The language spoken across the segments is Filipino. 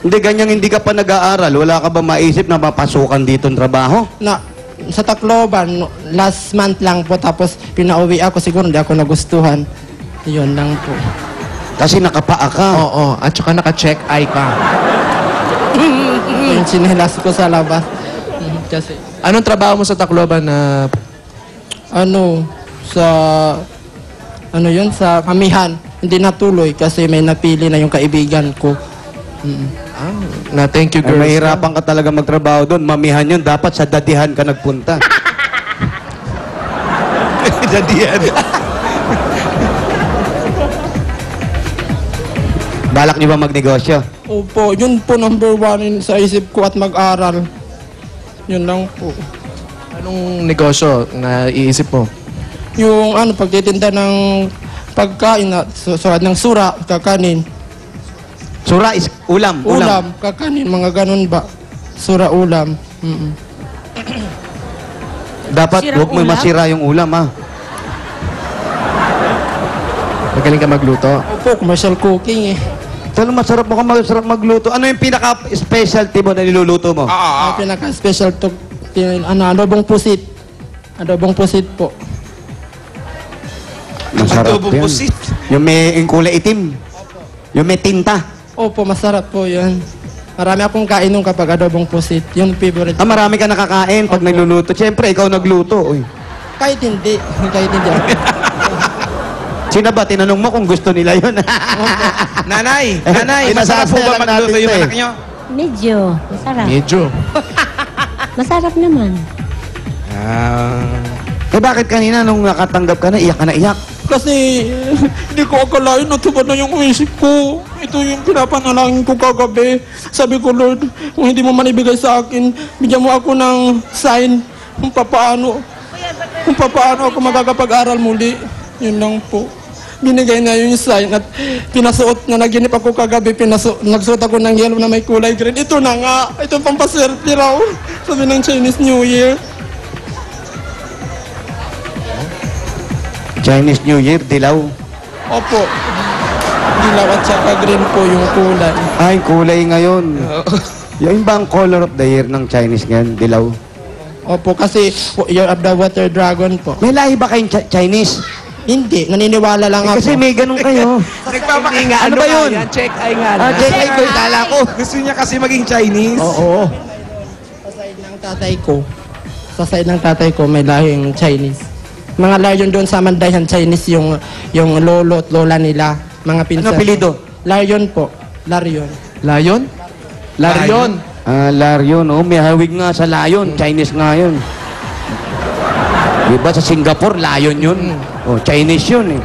Hindi, ganyang hindi ka pa nag-aaral. Wala ka ba maisip na mapasukan dito ng trabaho? Sa Tacloban, last month lang po, tapos pinauwi ako, siguro hindi ako nagustuhan. Yun lang po. Kasi nakapaa ka. Oo, at saka naka-check eye ka. Yung sinelas ko sa labas. Kasi, Anong trabaho mo sa Tacloban na... sa kamihan. Hindi natuloy kasi may napili na yung kaibigan ko. na thank you, Ay, girls. mahirapan ka talaga magtrabaho doon. Mamihan yun. Dapat sa dadihan ka nagpunta. Dadihan. Balak niyo ba magnegosyo? Opo, yun po number one sa isip ko at mag-aral. Yun lang po. Anong negosyo na iisip mo? Yung pagtitinda ng pagkain na surat ng sura, kakanin. Sura is ulam. Ulam, kakanin, mga ganun ba? Sura ulam. Dapat huwag mo masira yung ulam, ha? Magaling ka magluto? Opo, commercial cooking eh. Talo, masarap masarap magluto. Ano yung pinaka-specialty mo na niluluto mo? Ang pinaka-special to, adobong pusit. Adobong pusit po. Masarap Adobong yan. pusit. Yung may kulay itim. Yung may tinta. Opo, masarap po yun. Marami akong kainom kapag adobong pusit. Yung favorite. Marami ka nakakain pag nagluluto. Siyempre, ikaw nagluto. Uy. Kahit hindi. Kahit hindi ako. Sino ba? Tinanong mo kung gusto nila yun. Nanay, masarap po ba magluto yung anak nyo? Medyo. Masarap. Medyo. Masarap naman. Bakit kanina nung nakatanggap ka na, iyak ka na iyak? Kasi hindi ko akalain na tubad na yung isip ko. Ito yung pinapanalangin ko kagabi. Sabi ko, Lord, kung hindi mo man ibigay sa akin, bigyan mo ako ng sign kung paano ako magkakapag-aral muli. Yun lang po. Binigay na yung sign at pinasuot na naginip ako kagabi. Nagsuot ako ng yellow na may kulay green. Ito na nga. Ito pampaswerte raw. Sabi ng Chinese New Year. Chinese New Year, dilaw. Opo. Dilaw at saka green po yung kulay. Ay, kulay ngayon. Yung ba ang color of the year ng Chinese ngayon? Dilaw. Opo, kasi Year of the Water Dragon po. May lahi ba kayong Chinese? Hindi, naniniwala lang ako. Kasi may ganun kayo. Nagpapakinggan. Ano ba yun? Check eye nga. Check eye ko, kala ko. Gusto niya kasi maging Chinese. Oo. Sa side ng tatay ko, may lahing Chinese. Mga lion doon sa Mandayan, Chinese yung lolo at lola nila. Mga pinsan. Ano apelido? Lion po. Larion. Lion? Larion. Larion. Oh, may hawig nga sa lion. Chinese nga yun. Diba sa Singapore, lion yun. Oh, Chinese yun eh.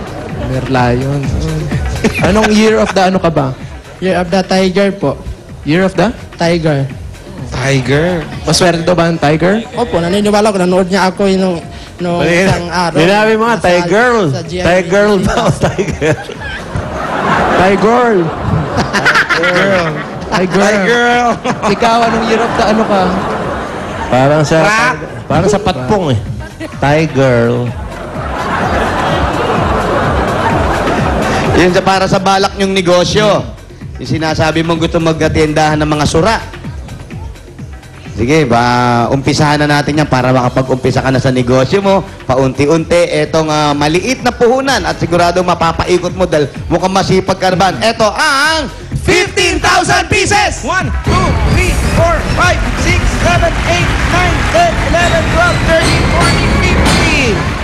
Merlion. Anong year of the ano ka ba? Year of the Tiger po. Year of the? Tiger. Tiger. Maswerte daw ba ang tiger? Opo, naniniwala ko. Nanood niya ako nung isang araw. Binabi mo nga, Tiger. Sa GMA. Tiger daw, Tiger. Tiger. Girl. Tiger. Ikaw, anong year of the ano ka? Parang sa patpong eh. Tiger. Yun sa para sa balak nyong negosyo. Yung sinasabi mong gusto mag-atendahan ng mga sura. Sige, umpisahan na natin yan para makapag-umpisa ka na sa negosyo mo. Paunti-unti, etong maliit na puhunan at sigurado mapapaikot mo dahil mukhang masipag ka naman. Eto ang 15,000 pieces! 1, 2, 3, 4, 5, 6, 7, 8, 9, 10, 11, 12, 13, 14, 15.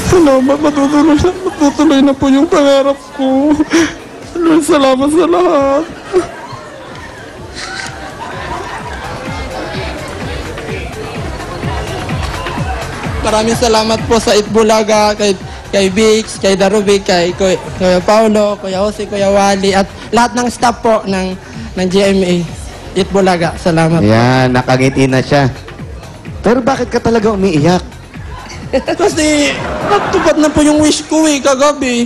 Salamat, matutuloy na po yung pangarap ko. Lord, salamat sa lahat. Maraming salamat po sa Itbulaga, kay Vix, kay Darubic, kay Kuya Paulo, Kuya Jose, Kuya Wally, at lahat ng staff po ng GMA. Itbulaga, salamat. Yan, nakangiti na siya. Pero bakit ka talaga umiiyak? Kasi natupad na po yung wish ko kagabi.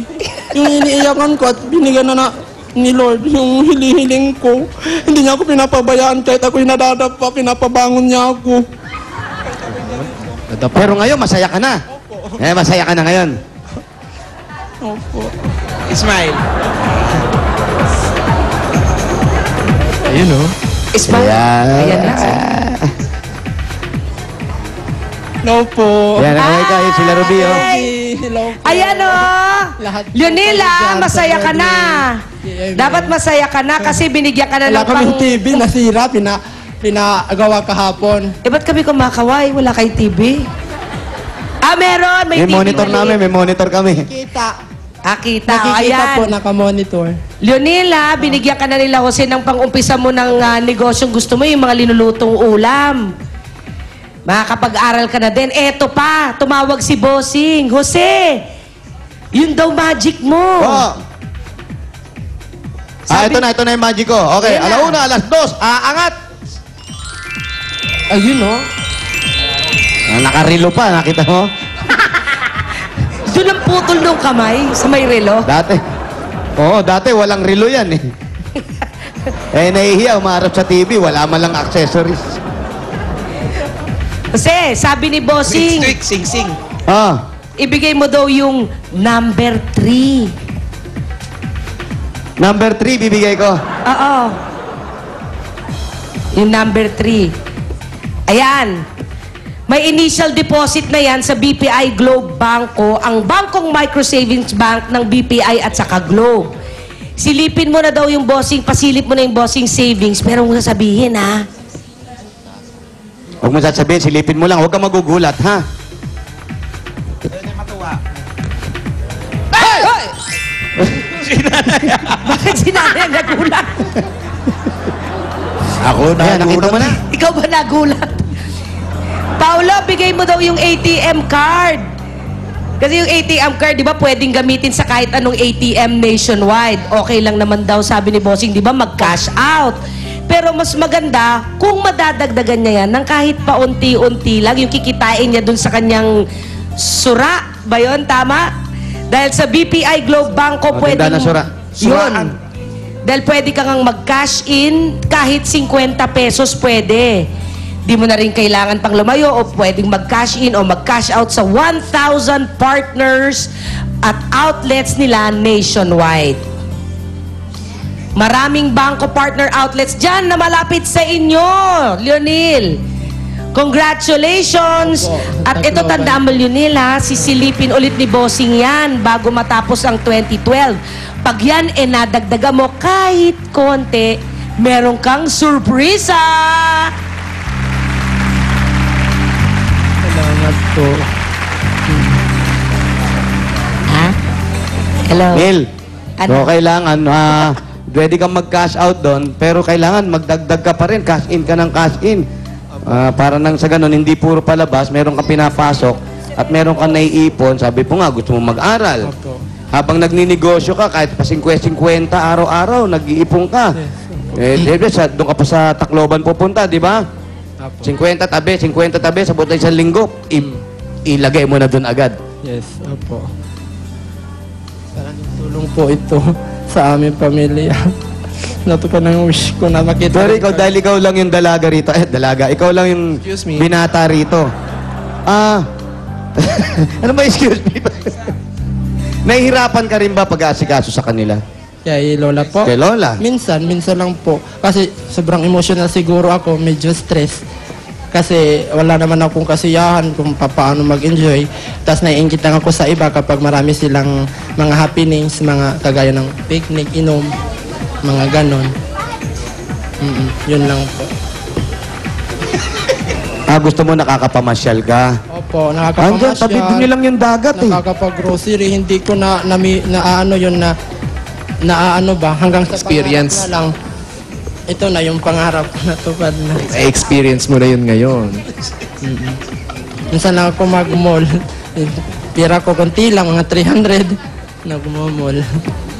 Yung iniiyakan ko at binigyan na ni Lord yung hiling ko. Hindi niya ako pinapabayaan kahit ako'y nadadapa, pinapabangon niya ako. Pero ngayon, masaya ka na. Masaya ka na ngayon. Opo. Smile. Ayun, oh. Smile. Ayan na. No po. Yan, okay kayo, sila Ruby, oh. Hello po. Ayan o! Lahat po Leonela, kayo dyan sa masaya ka na. Amen. Dapat masaya ka na kasi binigyan ka na Wala ng kaming TV, nasira, pinagawa kahapon. Eh, ba't kami kumakaway? Wala kay TV. Ah, meron. May May TV monitor maliit. namin, may monitor kami. Kita. Ah, kita. Nakikita Ayan. po, nakamonitor. Leonela, binigyan ka na nila Jose ng pang-umpisa mo ng negosyong gusto mo, yung mga linulutong ulam. Makakapag-aral ka na din. Eto pa, tumawag si Bossing. Jose, yun daw magic mo. Oh. Ito na yung magic ko. Okay, Yan na. alauna, alas 2, aangat. Ayun, oh. Nakarilo pa, nakita mo? Doon ang putol ng kamay sa may relo. Dati. Oo, dati walang relo yan eh. Nahihiya, umarap sa TV, wala man lang accessories. Kasi sabi ni Bossing, Tweak, sing-sing. Ah, ibigay mo daw yung number 3. number 3 bibigay ko. Oo. Yung number 3. Ayan. May initial deposit na yan sa BPI Globe Banco, ang bangkong microsavings bank ng BPI at saka Globe. Silipin mo na daw yung Bossing, pasilip mo na yung Bossing savings, pero huwag mo sasabihin, ha? Huwag mo sasabihin, silipin mo lang, huwag kang magugulat, ha? Bakit sinanay ang nagulat? Ako Ayan, nakita mo na? Ikaw ba nagulat? Paolo, bigay mo daw yung ATM card. Kasi yung ATM card, di ba, pwedeng gamitin sa kahit anong ATM nationwide. Okay lang naman daw, sabi ni Bossing, di ba, mag-cash out. Pero mas maganda kung madadagdagan niya yan ng kahit paunti-unti lang, yung kikitain niya dun sa kanyang sura. Ba yun? Tama? Dahil sa BPI Globe Banco, O, pwedeng... tindahan ng sura. Yun. Dahil pwede kang mag-cash in, kahit 50 pesos pwede. Di mo na rin kailangan pang lumayo o pwedeng mag-cash in o mag-cash out sa 1,000 partners at outlets nila nationwide. Maraming bangko partner outlets dyan na malapit sa inyo, Leonil. Congratulations! At ito, tandaan mo, Leonil, ha, sisilipin ulit ni Bossing yan bago matapos ang 2012. Pag yan, nadagdagan mo kahit konti, meron kang surpresa! Salamat po. Ha? Hello? Neil, Ano? so kailangan, pwede kang mag-cash out doon, pero kailangan magdagdag ka pa rin, cash in ka ng cash in. Para nang sa ganun, hindi puro palabas, meron kang pinapasok at meron kang naiipon. Sabi po nga, gusto mo mag-aral. Opo. Habang nagninegosyo ka, kahit pa 50-50 araw-araw, nag-iipon ka. Doon ka pa sa Tacloban pupunta, di ba? Opo. 50 tabi, sa buta isang linggo, ilagay mo na doon agad. Yes, opo. Salamat tulong po ito sa aming pamilya. Natupad ng wish ko na makita. Pero ikaw, dahil ikaw lang yung dalaga rito, ikaw lang yung Excuse me. binata rito. Ano ba excuse me? Nahihirapan ka rin ba pag-aasikaso sa kanila? Kaya lola po. Kay Lola? Minsan lang po. Kasi sobrang emotional siguro ako, medyo stress. Kasi wala naman akong kasiyahan kung paano mag-enjoy. Tapos naiingitan ako sa iba kapag marami silang mga happenings, mga kagaya ng picnic, inom, mga ganon. Yun lang po. Gusto mo nakakapamasyal ka? Opo, Andyan, tabi nakakapamasyal. din lang yung dagat eh. Nakakapag-grocery, hindi ko na ano yun na ano ba, hanggang sa Experience. pangarap na lang. Ito na yung pangarap ko natupad na. experience mo na yun ngayon. Minsan lang ako mag-mall. Pira ko konti lang, mga 300. Nag-mall.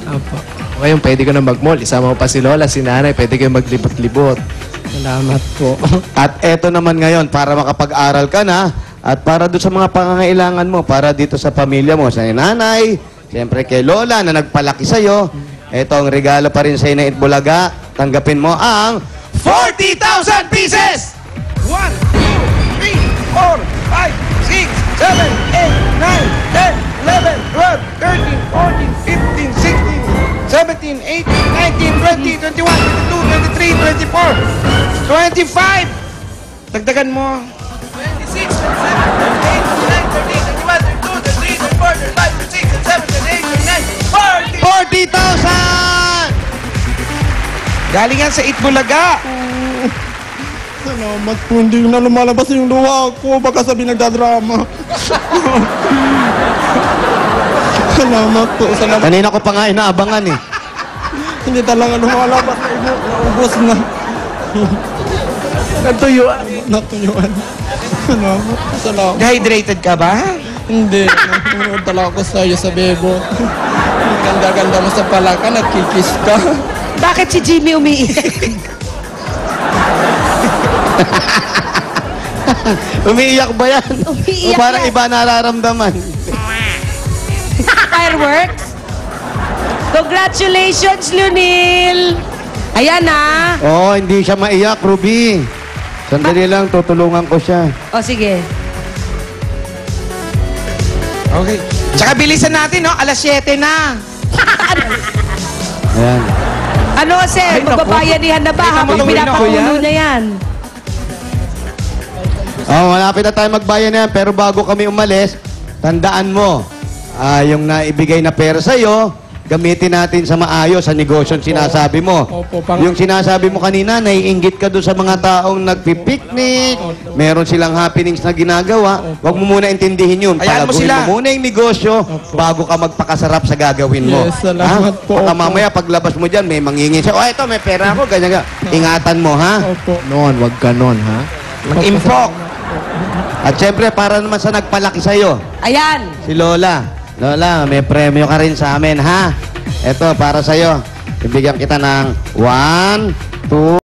Apo. Ngayon, pwede ka na mag-mall. Isama mo pa si Lola, si Nanay. Pwede kayo maglibot-libot. Salamat po. At eto naman ngayon, para makapag-aral ka na, at para doon sa mga pangangailangan mo, para dito sa pamilya mo, sa nanay, siyempre kay Lola na nagpalaki sa'yo, eto ang regalo pa rin sa na Itbulaga. Tanggapin mo ang 40,000 pieces! 1, 2, 3, 4, 5, 6, 7, 8, 9, 10, 11, 12, 13, 14, 15, 16, 17, 18, 19, 20, 21, 22, 23, 24, 25. Dagdagan mo. 26, 27, 28, 29, 30, 31, 32, 33, 34, 35, 36, 37, 38, 39, 40. 40,000! Galing yan sa Itbulaga. Salamat po, hindi na lumalabas yung luha ko. Baka sabi nagdadrama. Salamat po, salamat. Kanina ko pa nga inaabangan eh. Hindi talaga lumalabas. Naubos na. Natuyuan. Natuyuan. Salamat, salamat. Dehydrated ka ba? Hindi, nanonood talaga ako sa'yo sa bebo. Ang ganda-ganda mo sa palaka, nagkikis ka. Bakit si Jimmy umiiyak? Umiiyak ba yan? Umiiyak O parang yan. iba nararamdaman. Fireworks? Congratulations, Lunil! Ayan na. Oo, hindi siya maiyak, Ruby. Sandali lang, tutulungan ko siya. O sige. Okay. Tsaka bilisan natin, no? Alas 7 na. Ayan. Ano, sir? Magbabayanihan na ba habang naku, pinapakulo niya yan? Oh, malapit na tayo magbayan na yan. Pero bago kami umalis, tandaan mo, yung naibigay na pera sa'yo, gamitin natin sa maayos sa negosyo sinasabi mo. Opo, pang- Yung sinasabi mo kanina, naiinggit ka doon sa mga taong nagpipiknik, meron silang happenings na ginagawa. Huwag mo muna intindihin yun. Hayaan mo Palaguin sila. mo muna yung negosyo bago ka magpakasarap sa gagawin mo. Yes, salamat po, Baka opo. mamaya paglabas mo dyan, may mangingin siya. Oh, ito, may pera ako, ganyan ka. Ingatan mo, ha? Opo. Noon, wag ganon, ha? Mag-impok. At syempre, para naman sa nagpalaki sa'yo, Ayan. si Lola. Lola, may premyo ka rin sa amin, ha? Ito, para sa'yo. Ibigyan kita ng 1, 2,